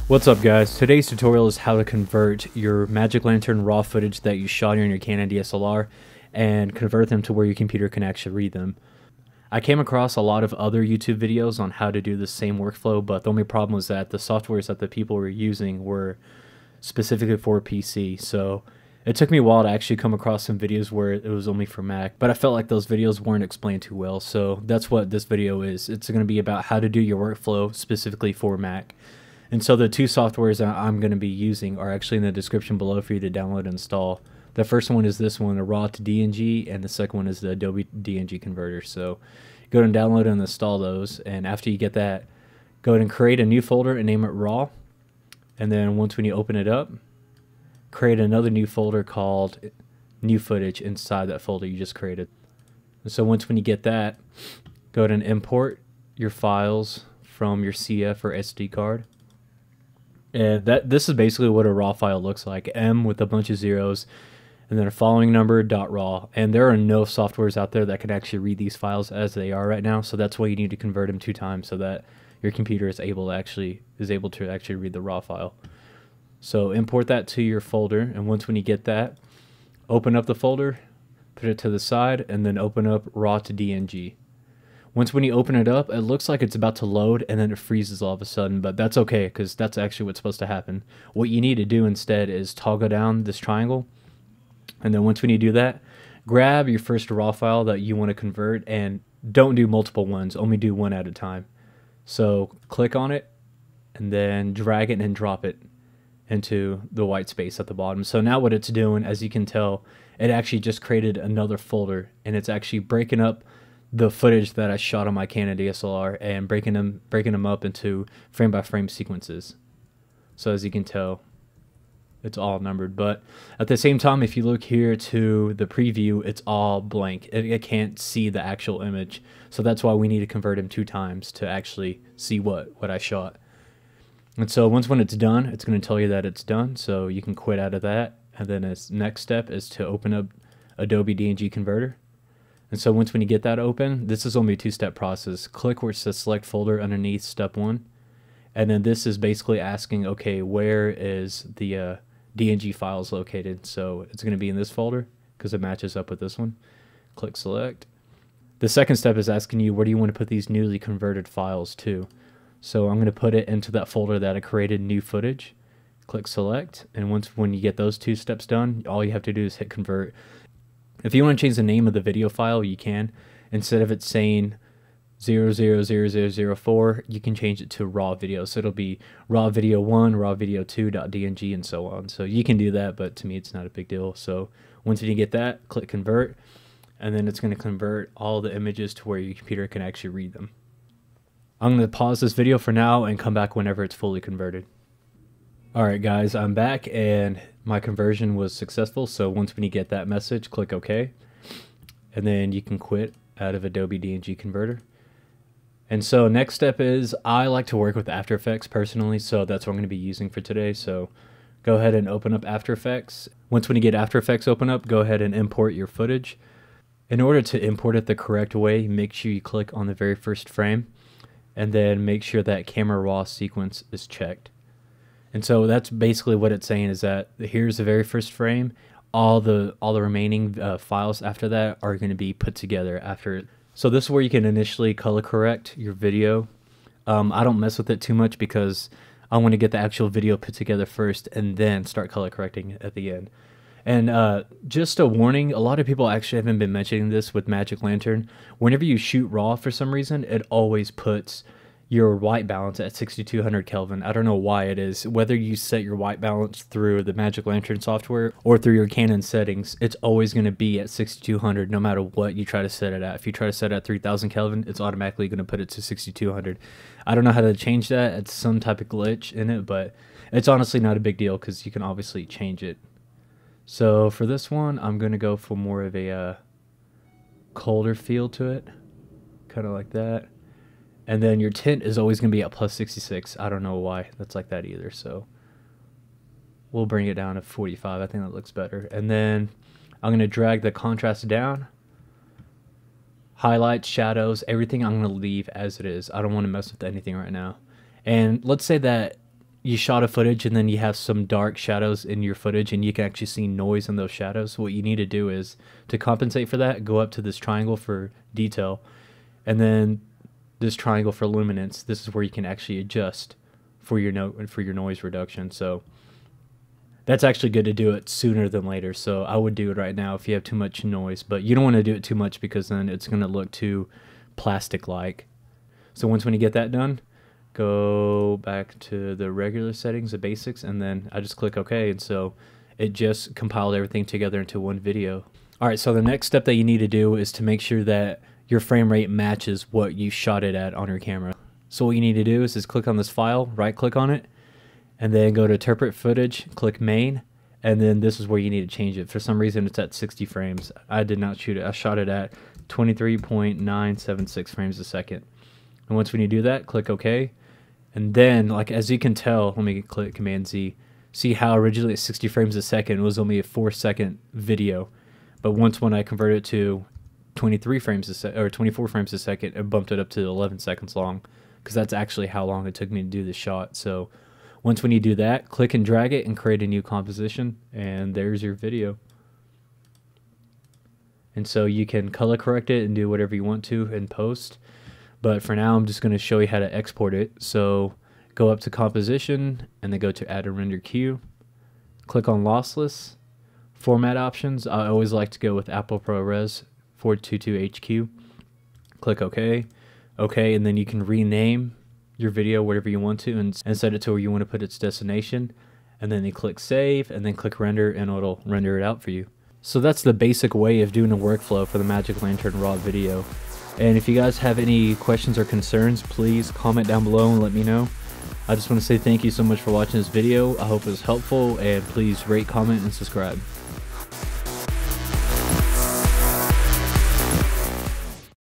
What's up guys, today's tutorial is how to convert your Magic Lantern raw footage that you shot on your Canon DSLR and convert them to where your computer can actually read them. I came across a lot of other YouTube videos on how to do the same workflow, but the only problem was that the softwares that the people were using were specifically for PC, so it took me a while to actually come across some videos where it was only for Mac, but I felt like those videos weren't explained too well, so that's what this video is. It's going to be about how to do your workflow specifically for Mac. And so the two softwares that I'm going to be using are actually in the description below for you to download and install. The first one is this one, a raw to DNG, and the second one is the Adobe DNG converter. So go ahead and download and install those, and after you get that, go ahead and create a new folder and name it raw. And then once when you open it up, create another new folder called new footage inside that folder you just created. And so once when you get that, go ahead and import your files from your CF or SD card. And this is basically what a raw file looks like. M with a bunch of zeros and then a following number .raw. And there are no softwares out there that can actually read these files as they are right now, so that's why you need to convert them 2 times so that your computer is able to actually read the raw file. So import that to your folder, and once when you get that, open up the folder, put it to the side, and then open up raw to DNG. Once when you open it up, it looks like it's about to load and then it freezes all of a sudden, but that's okay because that's actually what's supposed to happen. What you need to do instead is toggle down this triangle, and then once when you do that, grab your first raw file that you want to convert and don't do multiple ones, only do one at a time. So click on it and then drag it and drop it into the white space at the bottom. So now what it's doing, as you can tell, it actually just created another folder, and it's actually breaking up the footage that I shot on my Canon DSLR and breaking them up into frame by frame sequences. So as you can tell, it's all numbered, but at the same time, if you look here to the preview, it's all blank. It can't see the actual image, so that's why we need to convert them 2 times to actually see what I shot. And so once when it's done, it's going to tell you that it's done, so you can quit out of that, and then its next step is to open up Adobe DNG converter. And so once when you get that open, this is only a 2-step process. Click where it says select folder underneath step 1. And then this is basically asking, okay, where is the DNG files located? So it's going to be in this folder because it matches up with this one. Click select. The second step is asking you, where do you want to put these newly converted files to? So I'm going to put it into that folder that I created, new footage. Click select. And once when you get those 2 steps done, all you have to do is hit convert. If you want to change the name of the video file, you can. Instead of it saying 000004, you can change it to raw video. So it'll be raw video 1, raw video 2.dng, and so on. So you can do that, but to me, it's not a big deal. So once you get that, click convert, and then it's going to convert all the images to where your computer can actually read them. I'm going to pause this video for now and come back whenever it's fully converted. Alright guys, I'm back and my conversion was successful, so once when you get that message, click OK, and then you can quit out of Adobe DNG converter. And so next step is, I like to work with After Effects personally, so that's what I'm going to be using for today. So go ahead and open up After Effects. Once when you get After Effects open up, go ahead and import your footage. In order to import it the correct way, make sure you click on the very first frame, and then make sure that camera raw sequence is checked. And so that's basically what it's saying, is that here's the very first frame. All the remaining files after that are going to be put together after it. So this is where you can initially color correct your video. I don't mess with it too much because I want to get the actual video put together first and then start color correcting at the end. And just a warning, a lot of people actually haven't been mentioning this with Magic Lantern. Whenever you shoot raw for some reason, it always puts your white balance at 6200 Kelvin. I don't know why it is. Whether you set your white balance through the Magic Lantern software or through your Canon settings, it's always going to be at 6200 no matter what you try to set it at. If you try to set it at 3000 Kelvin, it's automatically going to put it to 6200. I don't know how to change that. It's some type of glitch in it, but it's honestly not a big deal because you can obviously change it. So for this one, I'm going to go for more of a colder feel to it, kind of like that. And then your tint is always going to be at plus 66. I don't know why that's like that either. So we'll bring it down to 45. I think that looks better. And then I'm going to drag the contrast down. Highlights, shadows, everything I'm going to leave as it is. I don't want to mess with anything right now. And let's say that you shot a footage and then you have some dark shadows in your footage and you can actually see noise in those shadows, what you need to do is, to compensate for that, go up to this triangle for detail and then this triangle for luminance. This is where you can actually adjust for your noise reduction. So that's actually good to do it sooner than later. So I would do it right now if you have too much noise, but you don't want to do it too much because then it's going to look too plastic-like. So when you get that done, go back to the regular settings, the basics, and then I just click OK, and so it just compiled everything together into one video. All right, so the next step that you need to do is to make sure that your frame rate matches what you shot it at on your camera. So what you need to do is click on this file, right click on it, and then go to interpret footage, click main, and then this is where you need to change it. For some reason it's at 60 frames. I did not shoot it. I shot it at 23.976 frames a second. And once when you do that, click OK. And then, like, as you can tell, let me click Command Z. See how originally at 60 frames a second it was only a 4-second video, but once when I converted it to 23 frames a second or 24 frames a second, it bumped it up to 11 seconds long, because that's actually how long it took me to do the shot. So once when you do that, click and drag it and create a new composition, and there's your video. And so you can color correct it and do whatever you want to in post. But for now, I'm just going to show you how to export it. So go up to composition and then go to add a render queue. Click on lossless. Format options, I always like to go with Apple ProRes 422HQ. Click OK. OK, and then you can rename your video whatever you want to and set it to where you want to put its destination. And then you click save and then click render and it'll render it out for you. So that's the basic way of doing a workflow for the Magic Lantern RAW video. And if you guys have any questions or concerns, please comment down below and let me know. I just want to say thank you so much for watching this video. I hope it was helpful, and please rate, comment, and subscribe.